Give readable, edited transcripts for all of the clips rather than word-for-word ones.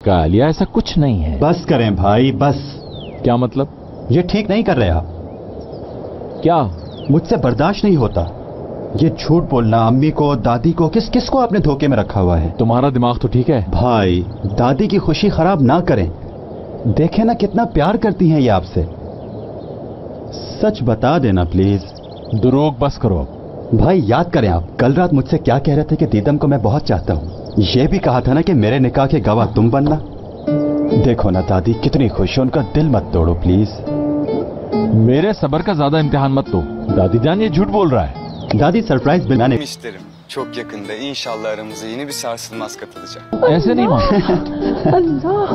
पक्का आलिया, ऐसा कुछ नहीं है। बस करें भाई, बस। क्या मतलब? ये ठीक नहीं कर रहे आप। क्या? मुझसे बर्दाश्त नहीं होता ये झूठ बोलना। अम्मी को, दादी को, किसको आपने धोखे में रखा हुआ है? तुम्हारा दिमाग तो ठीक है भाई। दादी की खुशी खराब ना करें। देखे ना कितना प्यार करती हैं ये आपसे। सच बता देना प्लीज। दुरोग बस करो अब। भाई याद करें आप, कल रात मुझसे क्या कह रहे थे कि दीदम को मैं बहुत चाहता हूँ। ये भी कहा था ना कि मेरे निकाह के गवाह तुम बनना। देखो ना दादी कितनी खुश है, उनका दिल मत तोड़ो प्लीज। मेरे सब्र का ज्यादा इम्तिहान मत लो। दादी जान ये झूठ बोल रहा है। दादी सरप्राइज बनाने isterim. Çok yakında inşallah aramıza yeni bir sarsılmaz katılacak. ऐसे नहीं मां। अल्लाह,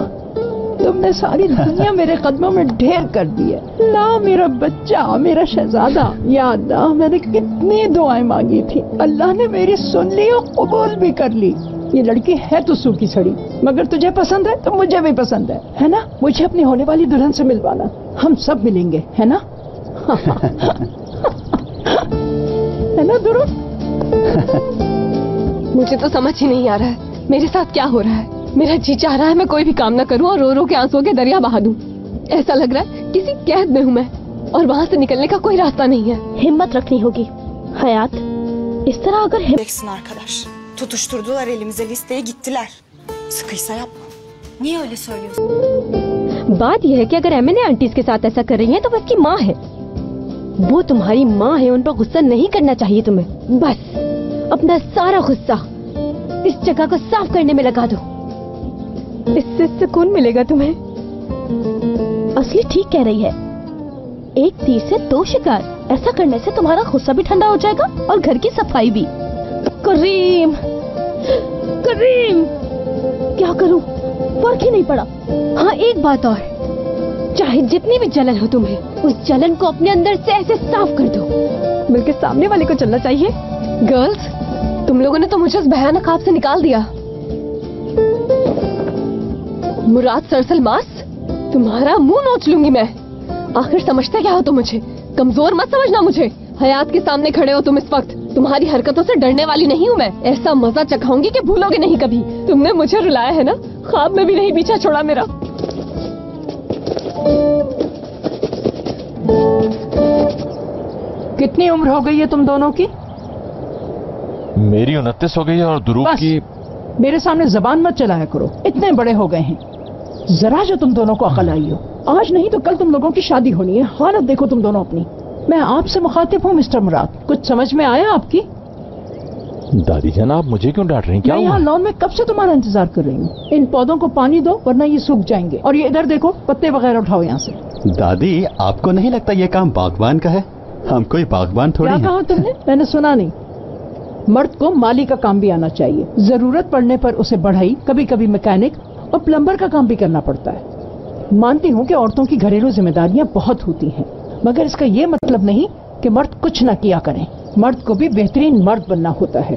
तुमने सारी दुनिया मेरे कदमों में ढेर कर दी है। ला मेरा बच्चा, मेरा शहजादा। या अल्लाह, मैंने कितनी दुआएं मांगी थी, अल्लाह ने मेरी सुन ली और कबूल भी कर ली। ये लड़की है तो सूखी सड़ी, मगर तुझे पसंद है तो मुझे भी पसंद है ना? मुझे अपनी होने वाली दुल्हन से मिलवाना, हम सब मिलेंगे, है ना? है ना दुरू? मुझे तो समझ ही नहीं आ रहा है मेरे साथ क्या हो रहा है। मेरा जी चाह रहा है मैं कोई भी काम ना करूं और रो रो के आंसुओं के दरिया बहा दूं। ऐसा लग रहा है किसी कैद में हूं मैं और वहां से निकलने का कोई रास्ता नहीं है। हिम्मत रखनी होगी हयात। इस तरह अगर Beksin arkadaş. Tutuşturdular elimize listeyi gittiler. Sıkıysa yapma. Niye öyle söylüyorsun? बात यह है कि अगर एमएनए आंटीज के साथ ऐसा कर रही हैं तो वो उसकी माँ है। वो तुम्हारी माँ है, उन पर गुस्सा नहीं करना चाहिए तुम्हें। बस अपना सारा गुस्सा इस जगह को साफ करने में लगा दो, इससे सुकून मिलेगा तुम्हें। असली ठीक कह रही है, एक तीर से दो शिकार। ऐसा करने से तुम्हारा गुस्सा भी ठंडा हो जाएगा और घर की सफाई भी। करीम, करीम, क्या करूं, फर्क ही नहीं पड़ा। हाँ एक बात और, चाहे जितनी भी जलन हो तुम्हें, उस जलन को अपने अंदर से ऐसे साफ कर दो बल्कि सामने वाले को चलना चाहिए। गर्ल्स, तुम लोगों ने तो मुझे उस भयानक खाब से निकाल दिया। मुराद सरसल मास, तुम्हारा मुंह नोच लूंगी मैं। आखिर समझते क्या हो तुम मुझे? कमजोर मत समझना मुझे। हयात के सामने खड़े हो तुम इस वक्त। तुम्हारी हरकतों से डरने वाली नहीं हूँ मैं। ऐसा मजा चखाऊंगी कि भूलोगे नहीं कभी। तुमने मुझे रुलाया है ना, ख्वाब में भी नहीं पीछा छोड़ा मेरा। कितनी उम्र हो गई है तुम दोनों की? मेरी 29 हो गई है और दुरूग की। मेरे सामने जबान मत चलाया करो, इतने बड़े हो गए हैं। जरा जो तुम दोनों को अकल आई हो, आज नहीं तो कल तुम लोगों की शादी होनी है। हालत देखो तुम दोनों अपनी। मैं आपसे मुखातिब हूँ मिस्टर मुराद, कुछ समझ में आया आपकी? दादी जान आप मुझे क्यों डांट रही हैं? क्या मैं यहाँ लॉन में कब से तुम्हारा इंतजार कर रही हूँ। इन पौधों को पानी दो वरना ये सूख जाएंगे। और ये इधर देखो, पत्ते वगैरह उठाओ यहाँ से। दादी आपको नहीं लगता ये काम बागबान का है? हम कोई बागबान थोड़ी क्या हैं। कहा तुमने? मैंने सुना नहीं। मर्द को माली का काम भी आना चाहिए। जरूरत पड़ने पर उसे बढ़ई, कभी कभी मैकेनिक और प्लम्बर का काम भी करना पड़ता है। मानती हूँ कि औरतों की घरेलू जिम्मेदारियां बहुत होती हैं, मगर इसका ये मतलब नहीं कि मर्द कुछ न किया करें। मर्द को भी बेहतरीन मर्द बनना होता है।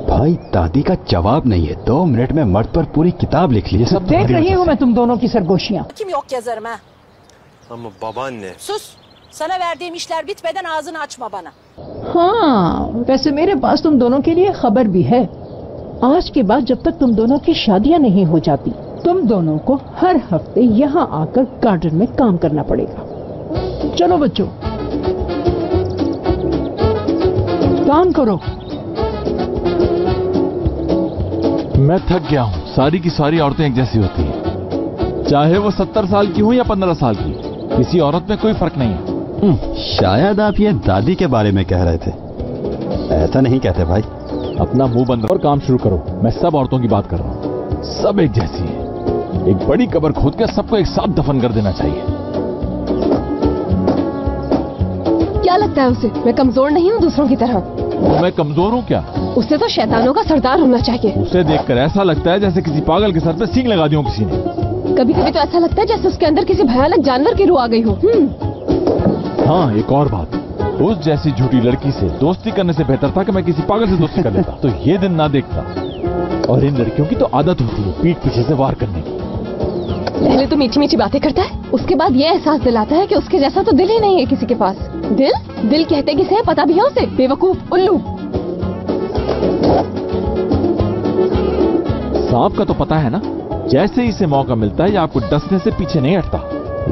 भाई दादी का जवाब नहीं है। 2 मिनट में मर्द पर पूरी किताब लिख ली। सब देख रही हूँ मैं तुम दोनों की सरगोशियां। Kim yok yazarım ha. Ama babaanne. Sus. Sana verdiğim işler bitmeden ağzını açma bana. हाँ, वैसे मेरे पास तुम दोनों के लिए खबर भी है। आज के बाद जब तक तुम दोनों की शादियां नहीं हो जाती, तुम दोनों को हर हफ्ते यहाँ आकर गार्डन में काम करना पड़ेगा। चलो बच्चों, काम करो। मैं थक गया हूँ। सारी की सारी औरतें एक जैसी होती हैं, चाहे वो 70 साल की हो या 15 साल की। किसी औरत में कोई फर्क नहीं है। शायद आप ये दादी के बारे में कह रहे थे। ऐसा नहीं कहते भाई। अपना मुंह बंद और काम शुरू करो। मैं सब औरतों की बात कर रहा हूँ, सब एक जैसी है। एक बड़ी कब्र खोद कर सबको एक साथ दफन कर देना चाहिए। क्या लगता है उसे मैं कमजोर नहीं हूँ दूसरों की तरह? तो मैं कमजोर हूँ क्या? उसे तो शैतानों का सरदार होना चाहिए। उसे देखकर ऐसा लगता है जैसे किसी पागल के सर पे सींग लगा दी हो किसी ने। कभी कभी तो ऐसा लगता है जैसे उसके अंदर किसी भयानक जानवर की रूह आ गई हो। हाँ एक और बात, उस जैसी झूठी लड़की से दोस्ती करने से बेहतर था कि मैं किसी पागल से दोस्ती कर लेता, तो ये दिन ना देखता। और इन लड़कियों की तो आदत होती है पीठ पीछे से वार करने की। पहले तो मीठी मीठी बातें करता है, उसके बाद ये एहसास दिलाता है कि उसके जैसा तो दिल ही नहीं है किसी के पास। दिल कहते किसे है पता भी है उसे? बेवकूफ, उल्लू। सांप का तो पता है ना, जैसे ही इसे मौका मिलता है या आपको डसने से पीछे नहीं हटता।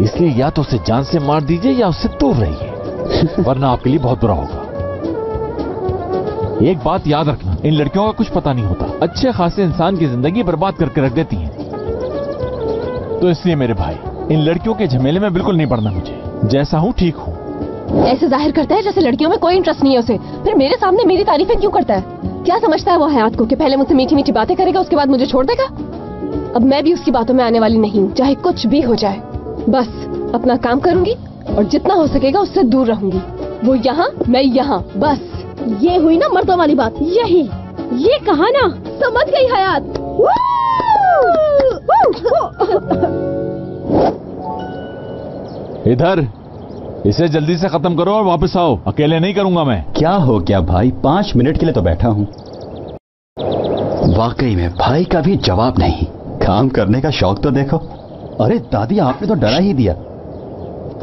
इसलिए या तो उसे जान से मार दीजिए या उससे दूर रहिए, वरना आपके लिए बहुत बुरा होगा। एक बात याद रखना, इन लड़कियों का कुछ पता नहीं होता, अच्छे खासे इंसान की जिंदगी बर्बाद करके रख देती हैं। तो इसलिए मेरे भाई, इन लड़कियों के झमेले में बिल्कुल नहीं पड़ना मुझे। जैसा हूँ ठीक हूँ। ऐसे जाहिर करता है जैसे लड़कियों में कोई इंटरेस्ट नहीं है उसे, फिर मेरे सामने मेरी तारीफें क्यों करता है? क्या समझता है वो हयात को कि पहले मुझसे मीठी मीठी बातें करेगा, उसके बाद मुझे छोड़ देगा? अब मैं भी उसकी बातों में आने वाली नहीं हूँ, चाहे कुछ भी हो जाए। बस अपना काम करूंगी और जितना हो सकेगा उससे दूर रहूंगी। वो यहाँ, मैं यहाँ, बस। ये हुई ना मर्दों वाली बात, यही ये कहा ना, समझ गई हयात। इधर, इसे जल्दी से खत्म करो और वापस आओ, अकेले नहीं करूंगा मैं। क्या हो गया भाई, 5 मिनट के लिए तो बैठा हूं। वाकई में भाई का भी जवाब नहीं। काम करने का शौक तो देखो। अरे दादी, आपने तो डरा ही दिया।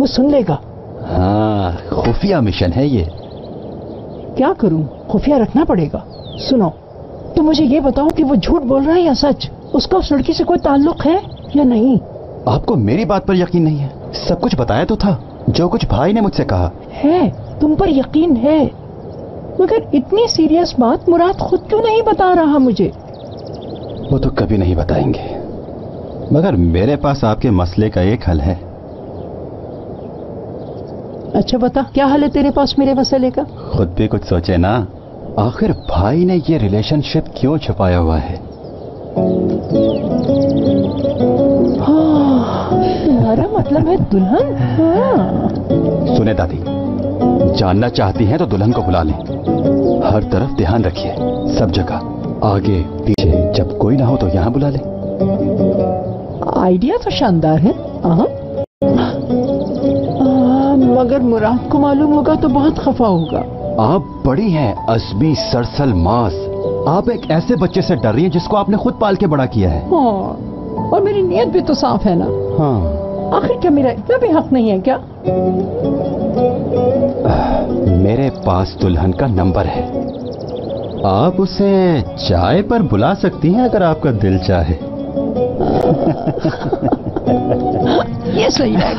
वो सुन लेगा। हाँ, खुफिया मिशन है ये। क्या करूं, खुफिया रखना पड़ेगा। सुनो, तो मुझे ये बताओ कि वो झूठ बोल रहा है या सच? उसका उस लड़की से कोई ताल्लुक है या नहीं? आपको मेरी बात पर यकीन नहीं है? सब कुछ बताया तो था, जो कुछ भाई ने मुझसे कहा है। तुम पर यकीन है, मगर इतनी सीरियस बात मुराद खुद क्यों नहीं बता रहा मुझे? वो तो कभी नहीं बताएंगे, मगर मेरे पास आपके मसले का एक हल है। अच्छा बता, क्या हल है तेरे पास मेरे मसले का? खुद भी कुछ सोचे ना, आखिर भाई ने ये रिलेशनशिप क्यों छुपाया हुआ है? तुम्हारा मतलब है दुल्हन? हाँ। सुने दादी, जानना चाहती हैं तो दुल्हन को बुला लें। हर तरफ ध्यान रखिए, सब जगह, आगे पीछे, जब कोई ना हो तो यहाँ बुला लें। आइडिया तो शानदार है। मगर मुराद को मालूम होगा तो बहुत खफा होगा। आप बड़ी हैं अज़मी सरसल मास, आप एक ऐसे बच्चे से डर रही हैं जिसको आपने खुद पाल के बड़ा किया है। हाँ, और मेरी नीयत भी तो साफ है ना। हाँ, आखिर क्या मेरा इतना भी हक नहीं है क्या? मेरे पास दुल्हन का नंबर है, आप उसे चाय पर बुला सकती हैं अगर आपका दिल चाहे। ये सही है।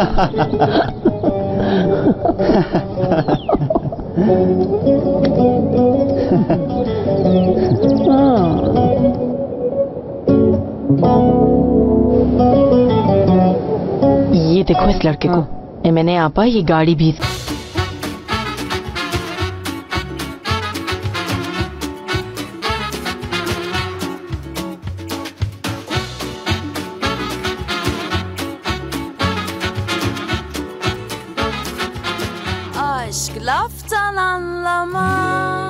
ये देखो इस लड़के को, मैंने आपा ये गाड़ी भी। Aşk laftan anlamaz.